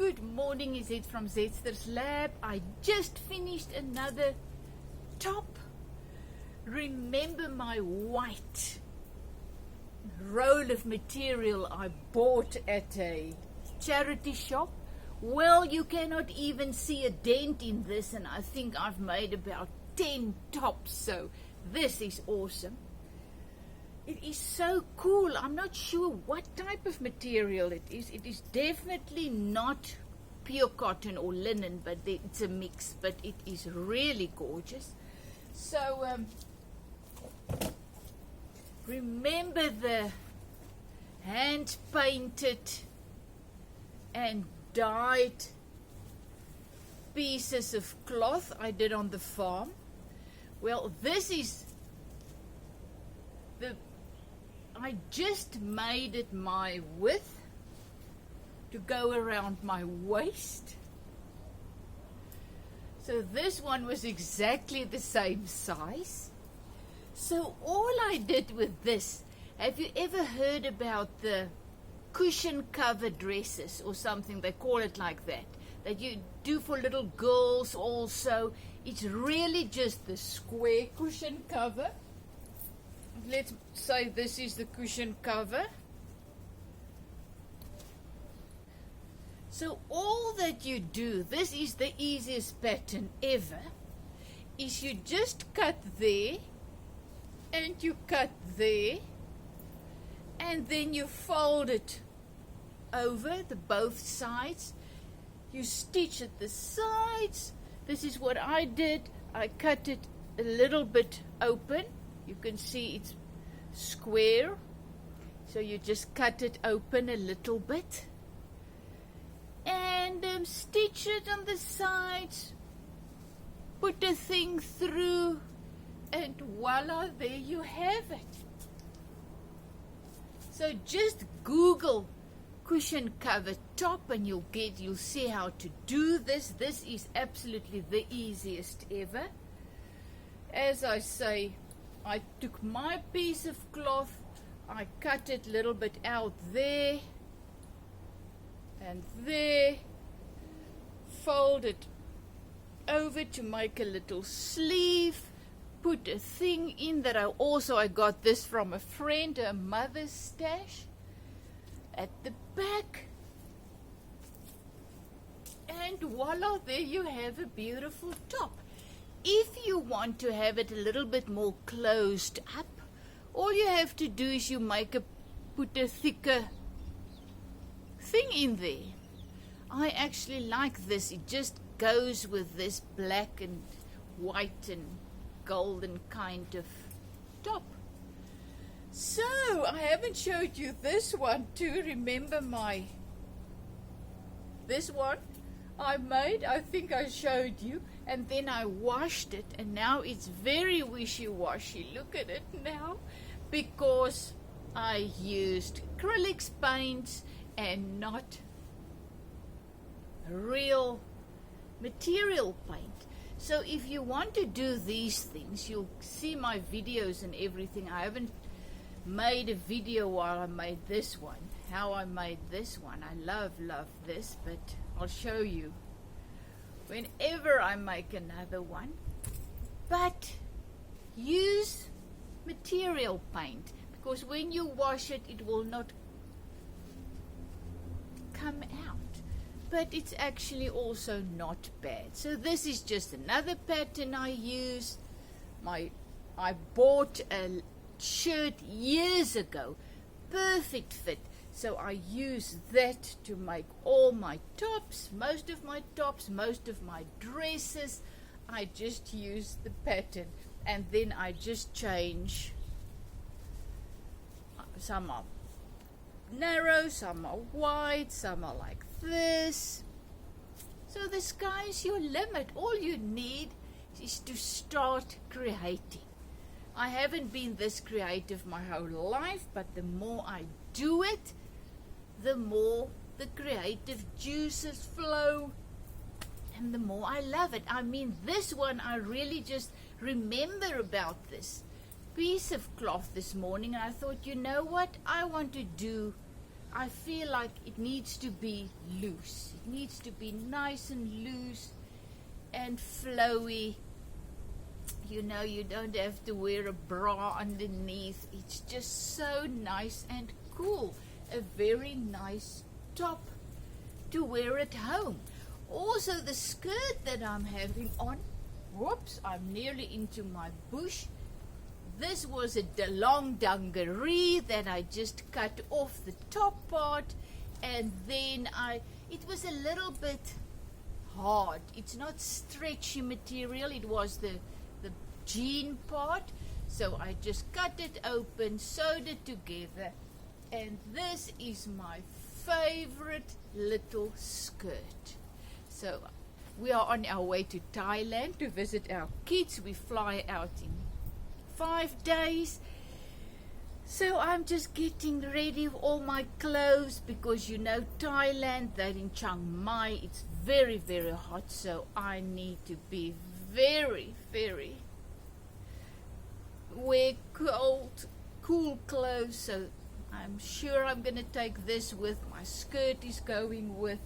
Good morning, is it from Zetster's Lab. I just finished another top. Remember my white roll of material I bought at a charity shop? Well, you cannot even see a dent in this, and I think I've made about 10 tops, so this is awesome. It is so cool. I'm not sure what type of material it is. It is definitely not pure cotton or linen, but it's a mix, but it is really gorgeous. So remember the hand painted and dyed pieces of cloth I did on the farm? Well, this is I just made it my width to go around my waist. So this one was exactly the same size. So all I did with this, have you ever heard about the cushion cover dresses or something? They call it like that, that you do for little girls also. It's really just the square cushion cover. Let's say this is the cushion cover. So all that you do, this is the easiest pattern ever, is you just cut there and you cut there, and then you fold it over the both sides. You stitch at the sides. This is what I did. I cut it a little bit open. You can see it's square, so you just cut it open a little bit and stitch it on the sides, put the thing through, and voila, there you have it. So just Google cushion cover top and you'll see how to do this. This is absolutely the easiest ever. As I say, I took my piece of cloth, I cut it a little bit out there and there, fold it over to make a little sleeve, put a thing in that I got this from a friend, a mother's stash, at the back, and voila, there you have a beautiful top. If you want to have it a little bit more closed up, all you have to do is you put a thicker thing in there. I actually like this. It just goes with this black and white and golden kind of top. So I haven't showed you this one too. Remember this one I made, I think I showed you, and then I washed it, and now it's very wishy-washy. Look at it now, because I used acrylic paints and not real material paint. So if you want to do these things, you'll see my videos and everything. I haven't made a video while I made this one, how I made this one. I love this, but I'll show you whenever I make another one. But use material paint, because when you wash it, it will not come out. But it's actually also not bad. So this is just another pattern I use. I bought a shirt years ago, perfect fit. So I use that to make all my tops, most of my dresses. I just use the pattern, and then I just change. Some are narrow, some are wide, some are like this. So the sky is your limit. All you need is to start creating. I haven't been this creative my whole life, but the more I do it, the more the creative juices flow, and the more I love it. I mean, this one, I really just remember about this piece of cloth this morning, and I thought, you know what, I want to do I feel like it needs to be loose. It needs to be nice and loose and flowy. You know, you don't have to wear a bra underneath. It's just so nice and cool. A very nice top to wear at home. Also, the skirt that I'm having on, whoops, I'm nearly into my bush. This was a long dungaree that I just cut off the top part, and then it was a little bit hard. It's not stretchy material, it was the jean part. So I just cut it open, sewed it together, and this is my favorite little skirt. So we are on our way to Thailand to visit our kids. We fly out in 5 days. So I'm just getting ready with all my clothes, because you know Thailand, they're in Chiang Mai, it's very, very hot, so I need to be very, very wear cool clothes. So I'm sure I'm going to take this with. My skirt is going with.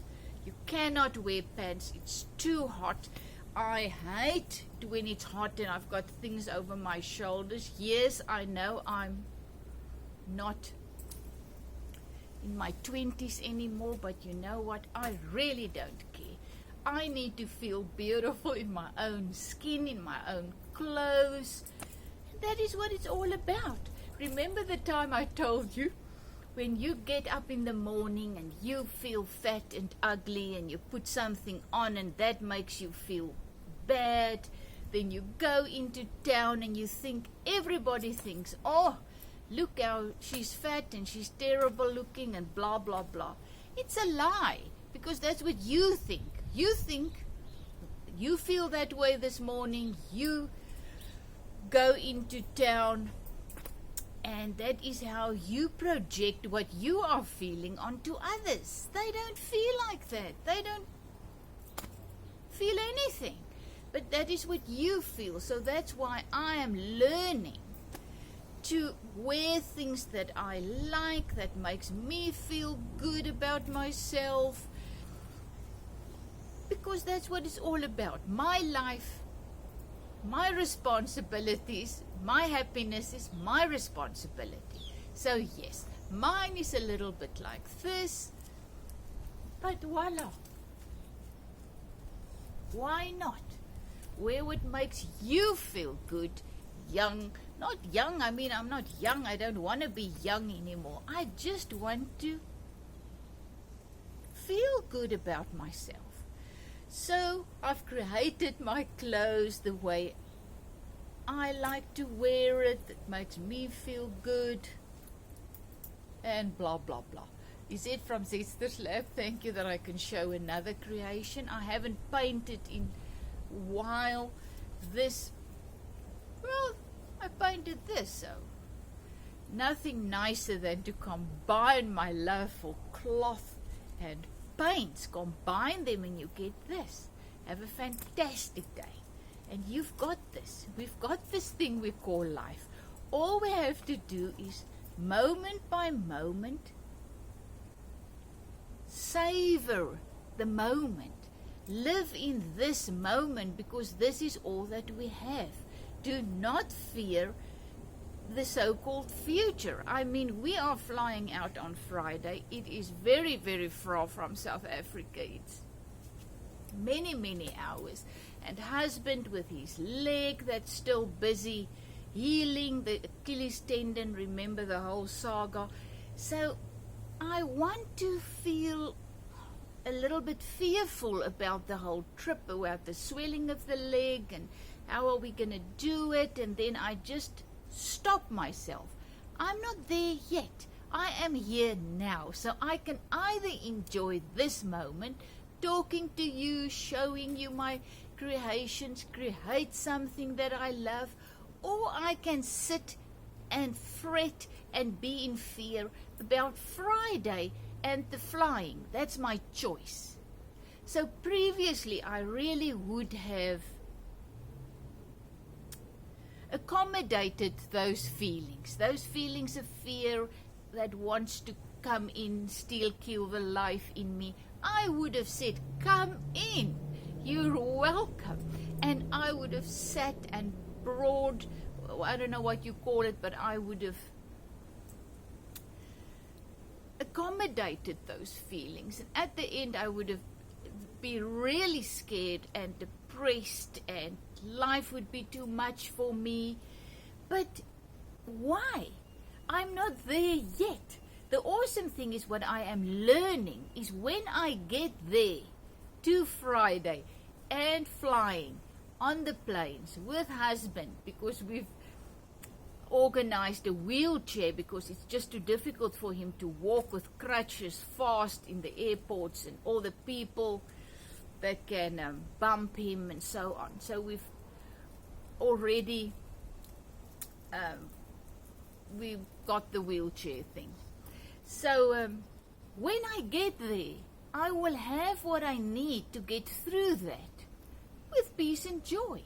You cannot wear pants, it's too hot. I hate when it's hot and I've got things over my shoulders. Yes, I know I'm not in my 20s anymore, but you know what? I really don't care. I need to feel beautiful in my own skin, in my own clothes. That is what it's all about. Remember the time I told you, when you get up in the morning and you feel fat and ugly and you put something on and that makes you feel bad, then you go into town and you think, everybody thinks, oh, look how she's fat and she's terrible looking and blah, blah, blah. It's a lie, because that's what you think. You think you feel that way this morning, you go into town, and that is how you project what you are feeling onto others. They don't feel like that. They don't feel anything. But that is what you feel. So that's why I am learning to wear things that I like, that makes me feel good about myself. Because that's what it's all about. My life, my responsibilities, my happiness is my responsibility. So yes, mine is a little bit like this, but voila. Why not? Wear what makes you feel good, young. Not young, I mean, I'm not young. I don't want to be young anymore. I just want to feel good about myself. So I've created my clothes the way I like to wear it. That makes me feel good. And blah, blah, blah. Is it from Sister's Lab? Thank you that I can show another creation. I haven't painted in a while. This, well, I painted this, so nothing nicer than to combine my love for cloth and paints. Combine them and you get this. Have a fantastic day. And you've got this. We've got this thing we call life. All we have to do is, moment by moment, savor the moment. Live in this moment, because this is all that we have. Do not fear the so-called future. I mean, we are flying out on Friday. It is very, very far from South Africa. It's many, many hours. And husband with his leg that's still busy healing the Achilles tendon, remember the whole saga. So I want to feel a little bit fearful about the whole trip, about the swelling of the leg and how are we going to do it. And then I just stop myself. I'm not there yet. I am here now. So I can either enjoy this moment, talking to you, showing you my creations, create something that I love, or I can sit and fret and be in fear about Friday and the flying. That's my choice. So previously I really would have accommodated those feelings of fear that wants to come in, still kill the life in me, I would have said, come in, you're welcome. And I would have sat and brought, I don't know what you call it, but I would have accommodated those feelings. And at the end, I would have been really scared and depressed, and life would be too much for me. But why? I'm not there yet. The awesome thing is, what I am learning is, when I get there to Friday and flying on the planes with husband, because we've organized a wheelchair because it's just too difficult for him to walk with crutches fast in the airports and all the people that can bump him and so on. So we've already we've got the wheelchair thing. So when I get there, I will have what I need to get through that with peace and joy.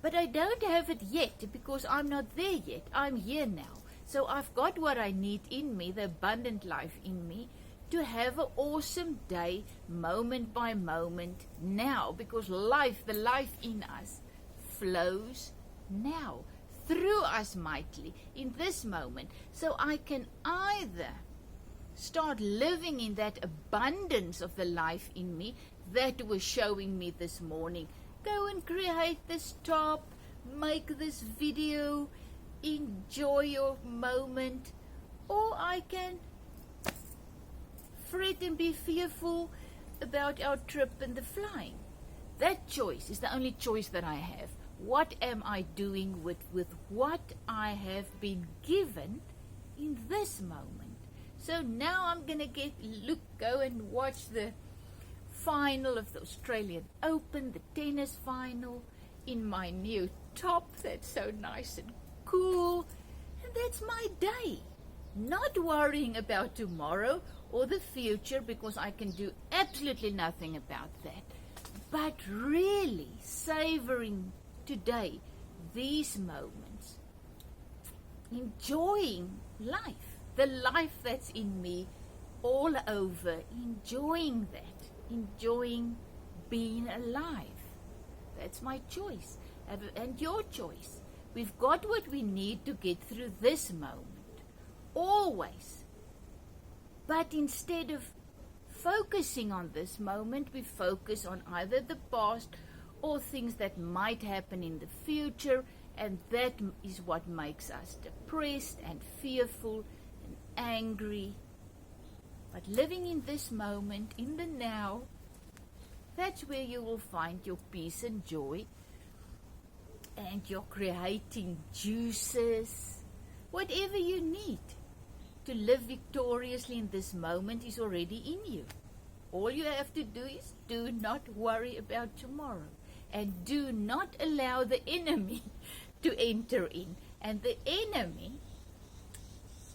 But I don't have it yet because I'm not there yet. I'm here now. So I've got what I need in me, the abundant life in me, to have an awesome day, moment by moment, now. Because life, the life in us, flows now, through us mightily, in this moment. So I can either start living in that abundance of the life in me that was showing me this morning. Go and create this top, make this video, enjoy your moment. Or I can fret and be fearful about our trip and the flying. That choice is the only choice that I have. What am I doing with what I have been given in this moment? So now I'm going to go and watch the final of the Australian Open, the tennis final, in my new top that's so nice and cool. And that's my day. Not worrying about tomorrow or the future, because I can do absolutely nothing about that. But really savoring today, these moments, enjoying life, the life that's in me all over, enjoying that. Enjoying being alive. That's my choice, and your choice. We've got what we need to get through this moment, always. But instead of focusing on this moment, we focus on either the past or things that might happen in the future, and that is what makes us depressed and fearful and angry. But living in this moment, in the now, that's where you will find your peace and joy, and you're creating juices. Whatever you need to live victoriously in this moment is already in you. All you have to do is do not worry about tomorrow, and do not allow the enemy to enter in. And the enemy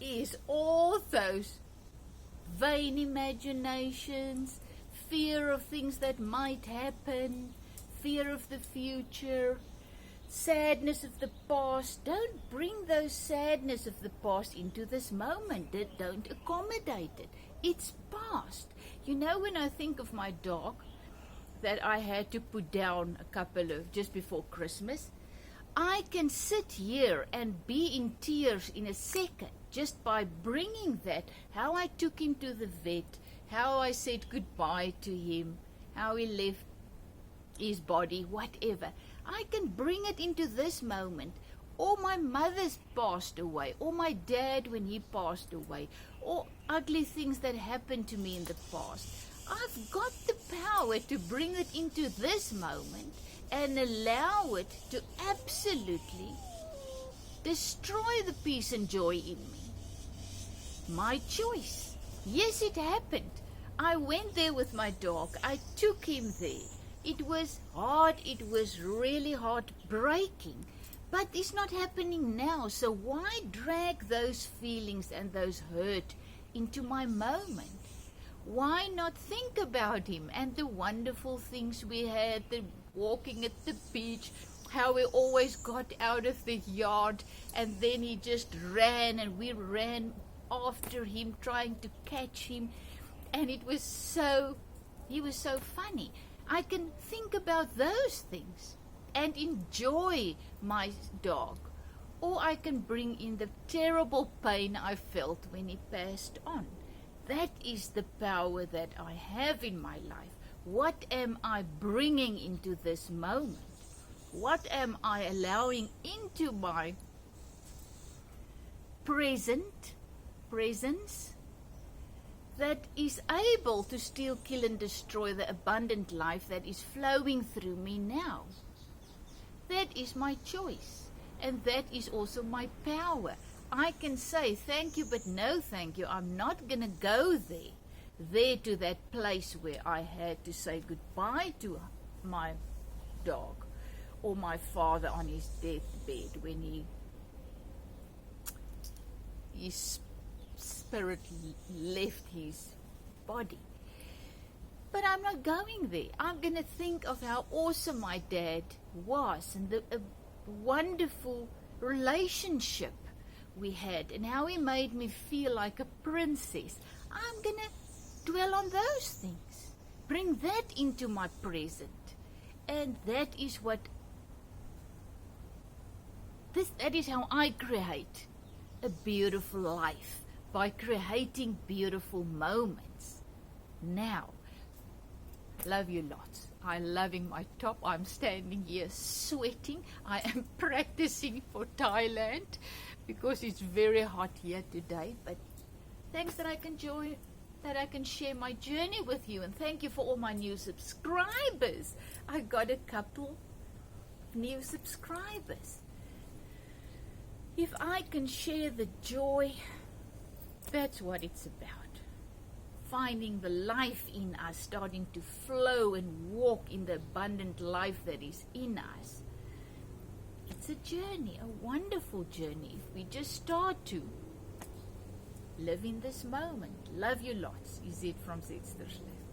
is all those vain imaginations, fear of things that might happen, fear of the future, sadness of the past. Don't bring those sadness of the past into this moment. Don't accommodate it. It's past. You know, when I think of my dog that I had to put down just before Christmas, I can sit here and be in tears in a second just by bringing that, how I took him to the vet, how I said goodbye to him, how he left his body, whatever. I can bring it into this moment. Or my mother's passed away, or my dad when he passed away, or ugly things that happened to me in the past. I've got the power to bring it into this moment and allow it to absolutely destroy the peace and joy in me. My choice. Yes, it happened. I went there with my dog. I took him there. It was hard. It was really heartbreaking. But it's not happening now. So why drag those feelings and those hurt into my moment? Why not think about him and the wonderful things we had, the walking at the beach, how we always got out of the yard, and then he just ran and we ran after him, trying to catch him, and he was so funny. I can think about those things and enjoy my dog, or I can bring in the terrible pain I felt when he passed on. That is the power that I have in my life. What am I bringing into this moment? What am I allowing into my presence that is able to still kill and destroy the abundant life that is flowing through me now? That is my choice, and that is also my power. I can say thank you, but no thank you. I'm not going to go there to that place where I had to say goodbye to my dog, or my father on his deathbed when his spirit left his body. But I'm not going there. I'm going to think of how awesome my dad was, and the wonderful relationship we had, and how he made me feel like a princess. I'm going to dwell on those things, bring that into my present, and that is how I create a beautiful life, by creating beautiful moments. Now, love you lots. I'm loving my top. I'm standing here sweating. I am practicing for Thailand because it's very hot here today. But thanks that I can share my journey with you, and thank you for all my new subscribers. I got a couple new subscribers. If I can share the joy, that's what it's about. Finding the life in us, starting to flow and walk in the abundant life that is in us. It's a journey, a wonderful journey, if we just start to live in this moment. Love you lots. Is it from Zitster's Left.